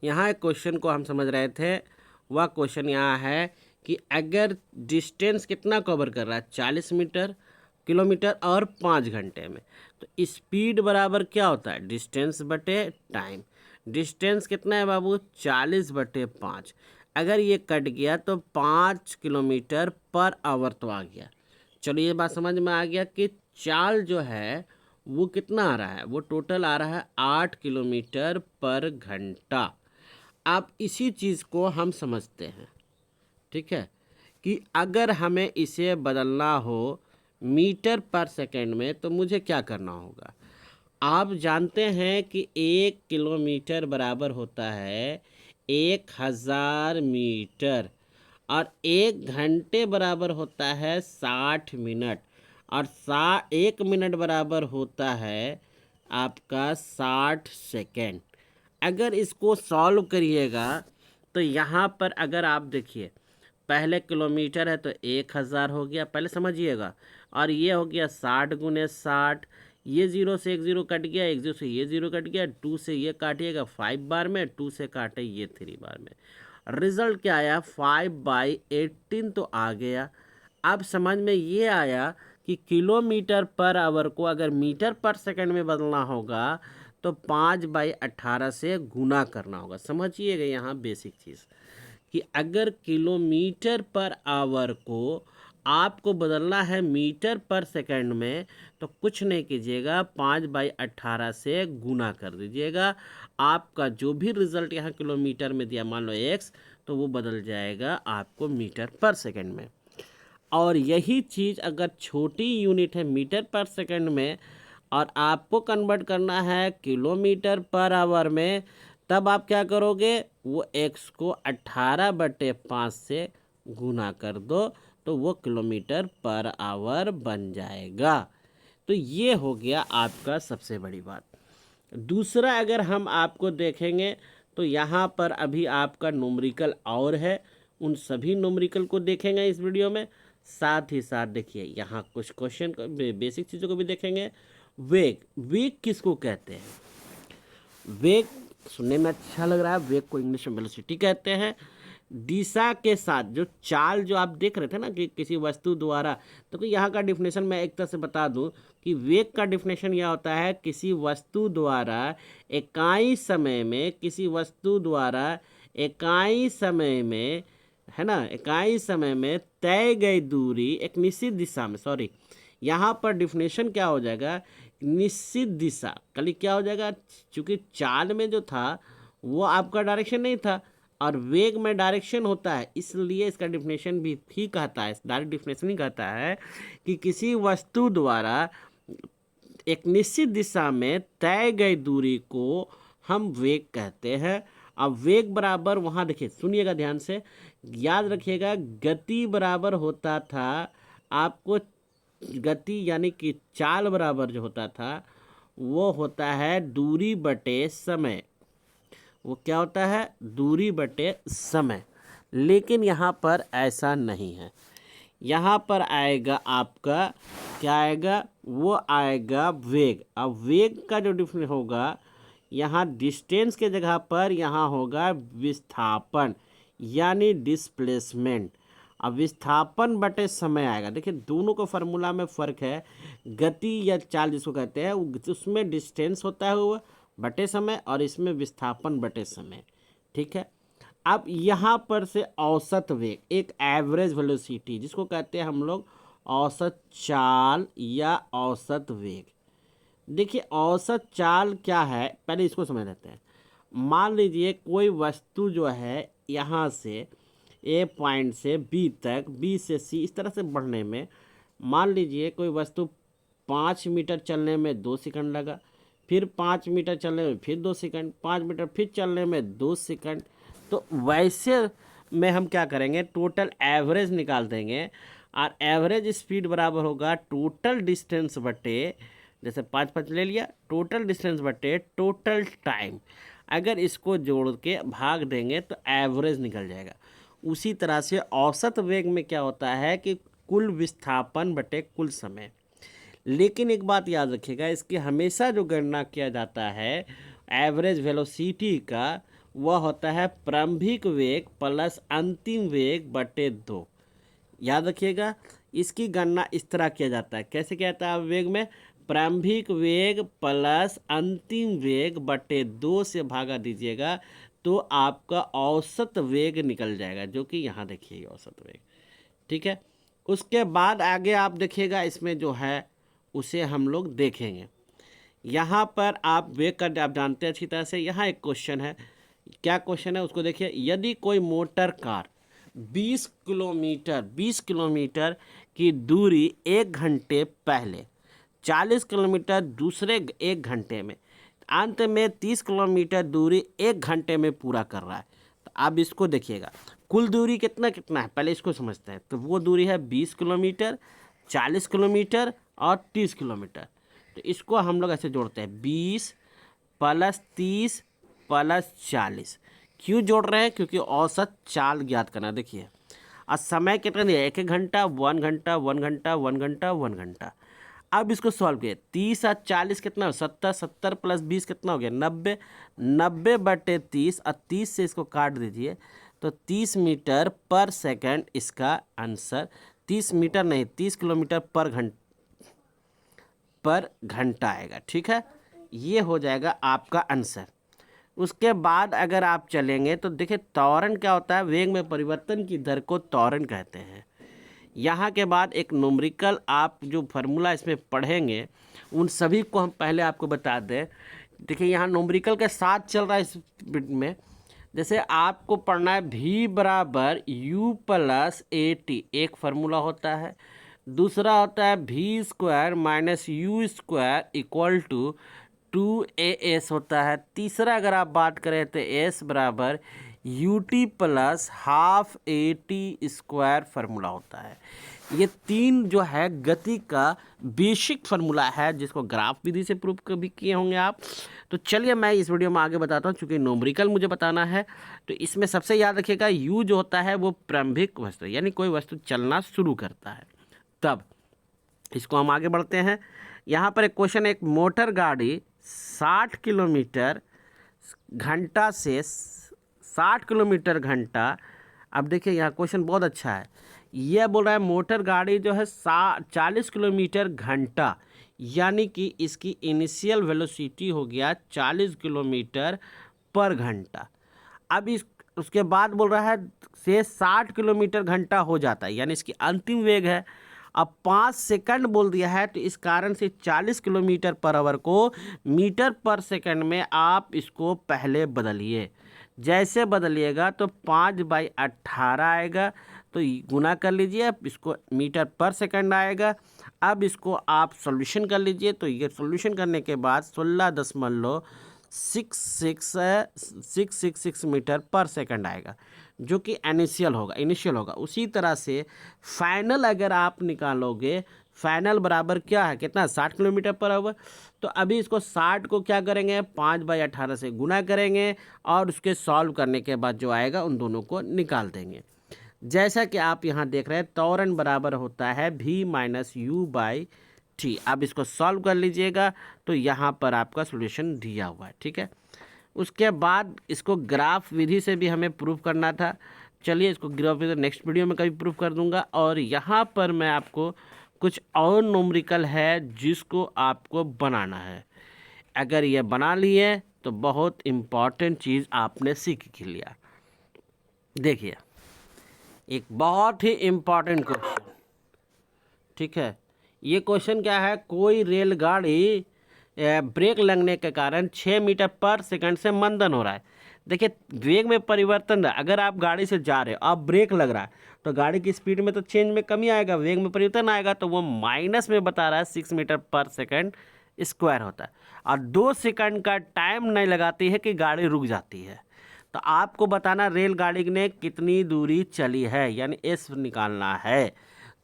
यहाँ एक क्वेश्चन को हम समझ रहे थे। वह क्वेश्चन यहाँ है कि अगर डिस्टेंस कितना कवर कर रहा है 40 मीटर किलोमीटर और 5 घंटे में, तो स्पीड बराबर क्या होता है डिस्टेंस बटे टाइम। डिस्टेंस कितना है बाबू 40/5। अगर ये कट गया तो 5 किलोमीटर पर आवर तो आ गया। चलो ये बात समझ में आ गया कि चाल जो है वो कितना आ रहा है, वो टोटल आ रहा है 8 किलोमीटर पर घंटा। अब इसी चीज़ को हम समझते हैं, ठीक है, कि अगर हमें इसे बदलना हो मीटर पर सेकंड में तो मुझे क्या करना होगा। आप जानते हैं कि 1 किलोमीटर बराबर होता है 1000 मीटर, और 1 घंटे बराबर होता है 60 मिनट, और 1 मिनट बराबर होता है आपका 60 सेकेंड। अगर इसको सॉल्व करिएगा तो यहाँ पर अगर आप देखिए, पहले किलोमीटर है तो 1000 हो गया, पहले समझिएगा, और ये हो गया 60 × 60। ये जीरो से एक जीरो कट गया, एक जीरो से ये जीरो कट गया, 2 से ये काटिएगा 5 बार में, 2 से काटे ये 3 बार में। रिजल्ट क्या आया 5/18 तो आ गया। अब समझ में ये आया कि किलोमीटर पर आवर को अगर मीटर पर सेकंड में बदलना होगा तो 5/18 से गुना करना होगा। समझिएगा यहाँ बेसिक चीज़ कि अगर किलोमीटर पर आवर को आपको बदलना है मीटर पर सेकंड में तो कुछ नहीं कीजिएगा, 5/18 से गुना कर दीजिएगा। आपका जो भी रिजल्ट यहाँ किलोमीटर में दिया, मान लो x, तो वो बदल जाएगा आपको मीटर पर सेकंड में। और यही चीज़ अगर छोटी यूनिट है मीटर पर सेकंड में और आपको कन्वर्ट करना है किलोमीटर पर आवर में, तब आप क्या करोगे, वो x को 18/5 से गुना कर दो तो वो किलोमीटर पर आवर बन जाएगा। तो ये हो गया आपका सबसे बड़ी बात। दूसरा अगर हम आपको देखेंगे तो यहाँ पर अभी आपका न्यूमेरिकल और है, उन सभी न्यूमेरिकल को देखेंगे इस वीडियो में। साथ ही साथ देखिए यहाँ कुछ क्वेश्चन बेसिक चीज़ों को भी देखेंगे। वेग, वेग किसको कहते हैं। वेग सुनने में अच्छा लग रहा है, वेग को इंग्लिश में वेलोसिटी कहते हैं। दिशा के साथ जो चाल जो आप देख रहे थे ना कि किसी वस्तु द्वारा, तो यहाँ का डिफिनेशन मैं एक तरह से बता दूं कि वेग का डिफिनेशन यह होता है किसी वस्तु द्वारा इकाई समय में, किसी वस्तु द्वारा इकाई समय में, है ना, इकाई समय में तय गई दूरी एक निश्चित दिशा में, सॉरी यहाँ पर डिफिनेशन क्या हो जाएगा, निश्चित दिशा, कल क्या हो जाएगा, चूंकि चाल में जो था वो आपका डायरेक्शन नहीं था और वेग में डायरेक्शन होता है, इसलिए इसका डिफिनेशन भी कहता है, डायरेक्ट डिफिनेशन ही कहता है कि किसी वस्तु द्वारा एक निश्चित दिशा में तय गई दूरी को हम वेग कहते हैं। अब वेग बराबर वहाँ देखिए, सुनिएगा ध्यान से, याद रखिएगा, गति बराबर होता था आपको, गति यानी कि चाल बराबर जो होता था वो होता है दूरी बटे समय। वो क्या होता है, दूरी बटे समय। लेकिन यहाँ पर ऐसा नहीं है, यहाँ पर आएगा आपका क्या आएगा, वो आएगा वेग। अब वेग का जो डिफरेंस होगा, यहाँ डिस्टेंस के जगह पर यहाँ होगा विस्थापन यानी डिस्प्लेसमेंट। अब विस्थापन बटे समय आएगा। देखिए दोनों को फार्मूला में फ़र्क है। गति या चाल जिसको कहते हैं उसमें डिस्टेंस होता है वो बटे समय, और इसमें विस्थापन बटे समय, ठीक है। अब यहाँ पर से औसत वेग, एक एवरेज वेलोसिटी जिसको कहते हैं हम लोग औसत चाल या औसत वेग। देखिए औसत चाल क्या है, पहले इसको समझ लेते हैं। मान लीजिए कोई वस्तु जो है यहाँ से ए पॉइंट से बी तक, बी से सी, इस तरह से बढ़ने में, मान लीजिए कोई वस्तु 5 मीटर चलने में 2 सेकंड लगा, फिर 5 मीटर चलने में फिर 2 सेकंड, 5 मीटर फिर चलने में 2 सेकंड। तो वैसे में हम क्या करेंगे, टोटल एवरेज निकाल देंगे, और एवरेज स्पीड बराबर होगा टोटल डिस्टेंस बटे, जैसे 5 ले लिया, टोटल डिस्टेंस बटे टोटल टाइम। अगर इसको जोड़ के भाग देंगे तो एवरेज निकल जाएगा। उसी तरह से औसत वेग में क्या होता है कि कुल विस्थापन बटे कुल समय। लेकिन एक बात याद रखिएगा, इसकी हमेशा जो गणना किया जाता है एवरेज वेलोसिटी का, वह होता है प्रारंभिक वेग प्लस अंतिम वेग बटे 2। याद रखिएगा, इसकी गणना इस तरह किया जाता है। कैसे किया जाता है? वेग में प्रारंभिक वेग प्लस अंतिम वेग बटे 2 से भागा दीजिएगा तो आपका औसत वेग निकल जाएगा, जो कि यहाँ देखिए औसत वेग। ठीक है, उसके बाद आगे आप देखिएगा, इसमें जो है उसे हम लोग देखेंगे। यहाँ पर आप वेग कर आप जानते हैं अच्छी तरह से। यहाँ एक क्वेश्चन है, क्या क्वेश्चन है उसको देखिए। यदि कोई मोटर कार 20 किलोमीटर की दूरी 1 घंटे पहले, 40 किलोमीटर दूसरे 1 घंटे में, अंत में 30 किलोमीटर दूरी 1 घंटे में पूरा कर रहा है, तो अब इसको देखिएगा कुल दूरी कितना कितना है, पहले इसको समझते हैं। तो वो दूरी है 20 किलोमीटर, 40 किलोमीटर और 30 किलोमीटर। तो इसको हम लोग ऐसे जोड़ते हैं 20 प्लस 30 प्लस 40। क्यों जोड़ रहे हैं? क्योंकि औसत चाल ज्ञात करना। देखिए और समय कितना दिया? 1 घंटा, 1 घंटा, 1 घंटा, 1 घंटा, 1 घंटा। अब इसको सॉल्व किए, 30 और 40 कितना हो? 70, 70 प्लस 20 कितना हो गया? 90, 90 बटे 30 और 30 से इसको काट दीजिए तो 30 मीटर पर सेकंड इसका आंसर। 30 मीटर नहीं, 30 किलोमीटर पर घंटा आएगा। ठीक है, ये हो जाएगा आपका आंसर। उसके बाद अगर आप चलेंगे तो देखिए त्वरण क्या होता है? वेग में परिवर्तन की दर को त्वरण कहते हैं। यहाँ के बाद एक न्यूमेरिकल आप जो फार्मूला इसमें पढ़ेंगे उन सभी को हम पहले आपको बता दें। देखिए यहाँ न्यूमेरिकल के साथ चल रहा है इस बिट में। जैसे आपको पढ़ना है v बराबर u प्लस ए टी, एक फार्मूला होता है। दूसरा होता है v square minus u square equal to 2as होता है। तीसरा अगर आप बात करें तो s बराबर ut plus half a t square formula होता है। ये तीन जो है गति का बेसिक फार्मूला है, जिसको ग्राफ विधि से प्रूफ भी किए होंगे आप। तो चलिए मैं इस वीडियो में आगे बताता हूँ, चूँकि न्यूमेरिकल मुझे बताना है। तो इसमें सबसे याद रखिएगा u जो होता है वो प्रारंभिक वस्तु, यानी कोई वस्तु चलना शुरू करता है तब। इसको हम आगे बढ़ते हैं। यहाँ पर एक क्वेश्चन, एक मोटर गाड़ी 60 किलोमीटर घंटा से 60 किलोमीटर घंटा। अब देखिए यहाँ क्वेश्चन बहुत अच्छा है। यह बोल रहा है मोटर गाड़ी जो है 40 किलोमीटर घंटा, यानी कि इसकी इनिशियल वेलोसिटी हो गया 40 किलोमीटर पर घंटा। अब इस उसके बाद बोल रहा है से 60 किलोमीटर घंटा हो जाता है, यानी इसकी अंतिम वेग है। अब 5 सेकंड बोल दिया है, तो इस कारण से 40 किलोमीटर पर आवर को मीटर पर सेकंड में आप इसको पहले बदलिए। जैसे बदलिएगा तो 5/18 आएगा, तो गुना कर लीजिए, इसको मीटर पर सेकंड आएगा। अब इसको आप सॉल्यूशन कर लीजिए, तो ये सॉल्यूशन करने के बाद 16.666 मीटर पर सेकंड आएगा, जो कि इनिशियल होगा। उसी तरह से फाइनल अगर आप निकालोगे, फाइनल बराबर क्या है? कितना? 60 किलोमीटर पर आवर। तो अभी इसको 60 को क्या करेंगे? 5/18 से गुना करेंगे और उसके सॉल्व करने के बाद जो आएगा उन दोनों को निकाल देंगे। जैसा कि आप यहाँ देख रहे हैं, त्वरण बराबर होता है v minus you by T. अब इसको सॉल्व कर लीजिएगा तो यहाँ पर आपका सॉल्यूशन दिया हुआ है। ठीक है, उसके बाद इसको ग्राफ विधि से भी हमें प्रूफ करना था। चलिए इसको ग्राफ विधि नेक्स्ट वीडियो में कभी प्रूफ कर दूंगा। और यहाँ पर मैं आपको कुछ और न्यूमेरिकल है जिसको आपको बनाना है। अगर ये बना लिए तो बहुत इम्पॉर्टेंट चीज़ आपने सीख के लिया। देखिए एक बहुत ही इम्पॉर्टेंट क्वेश्चन। ठीक है, ये क्वेश्चन क्या है? कोई रेलगाड़ी ब्रेक लगने के कारण 6 मीटर पर सेकंड से मंदन हो रहा है। देखिए वेग में परिवर्तन है। अगर आप गाड़ी से जा रहे हो, आप ब्रेक लग रहा है, तो गाड़ी की स्पीड में तो चेंज में कमी आएगा, वेग में परिवर्तन आएगा। तो वो माइनस में बता रहा है 6 मीटर पर सेकंड स्क्वायर होता है। और 2 सेकंड का टाइम नहीं लगाती है कि गाड़ी रुक जाती है। तो आपको बताना रेलगाड़ी ने कितनी दूरी चली है, यानी एस निकालना है।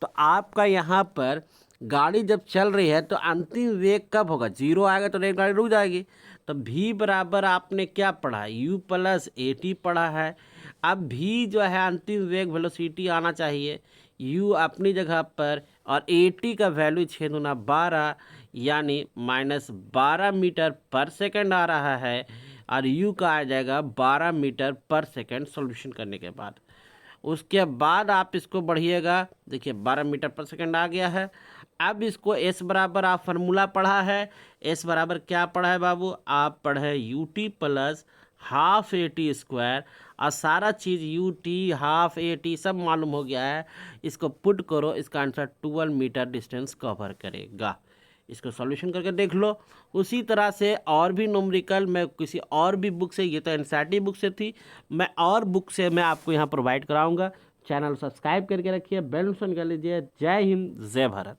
तो आपका यहाँ पर गाड़ी जब चल रही है तो अंतिम वेग कब होगा? 0 आएगा तो रेलगाड़ी रुक जाएगी। तो v बराबर आपने क्या पढ़ा? u प्लस ए टी पढ़ा है। अब v जो है अंतिम वेग वेलोसिटी आना चाहिए, u अपनी जगह पर, और ए टी का वैल्यू 6 × 12 यानी -12 मीटर पर सेकंड आ रहा है। और यू का आ जाएगा 12 मीटर पर सेकेंड सॉल्यूशन करने के बाद। उसके बाद आप इसको बढ़िएगा, देखिए 12 मीटर पर सेकंड आ गया है। अब इसको एस बराबर आप फार्मूला पढ़ा है, एस बराबर क्या पढ़ा है बाबू, आप पढ़े u t plus half a t square, और सारा चीज़ u t half a t सब मालूम हो गया है। इसको पुट करो, इसका आंसर 12 मीटर डिस्टेंस कवर करेगा। इसको सॉल्यूशन करके देख लो। उसी तरह से और भी न्यूमेरिकल मैं किसी और भी बुक से, ये तो एनसीईआरटी बुक से थी, मैं और बुक से मैं आपको यहाँ प्रोवाइड कराऊंगा। चैनल सब्सक्राइब करके रखिए, बेल आइकन कर लीजिए। जय हिंद, जय भारत।